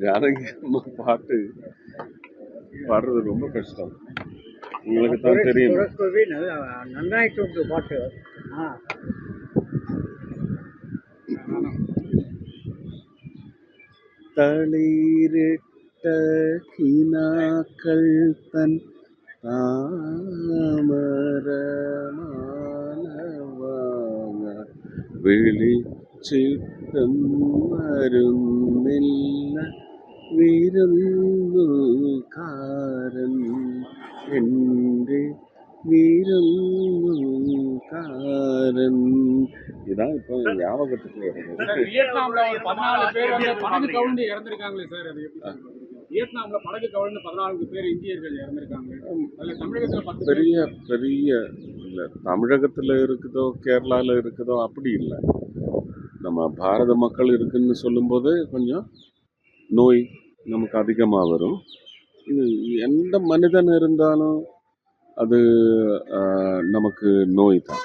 ஜானகி அம்மா பாட்டு பாடுறது ரொம்ப கஷ்டம். உங்களுக்கு தான் தெரியும். நன்னாயிட்டு உண்டு பாட்டு. தளிரிட்ட கினாக்கள் தன் தாமரமானவாங்க வெளிச்சிட்டம் மருந்தில்ல விருந்துகாரன் என்று விருந்துகாரன். இதான் இப்போ ஞாபகத்துக்கு வருது. வியட்நாம்ல 14 பேர் வந்து படகு கவிழ்ந்து இறந்திருக்காங்களே சார், அது எப்படி சார்? வியட்நாம்ல படகு கவிழ்ந்து 14 பேர் இந்தியர்கள் இறந்திருக்காங்க. அதுல தமிழகத்துல 10 பெரிய பெரிய இல்லை, தமிழகத்தில் இருக்குதோ கேரளாவில் இருக்குதோ அப்படி இல்லை. நம்ம பாரத மக்கள் இருக்குன்னு சொல்லும்போது கொஞ்சம் நோய் நமக்கு அதிகமாக வரும். இது எந்த மனிதன் இருந்தாலும் அது நமக்கு நோய் தான்.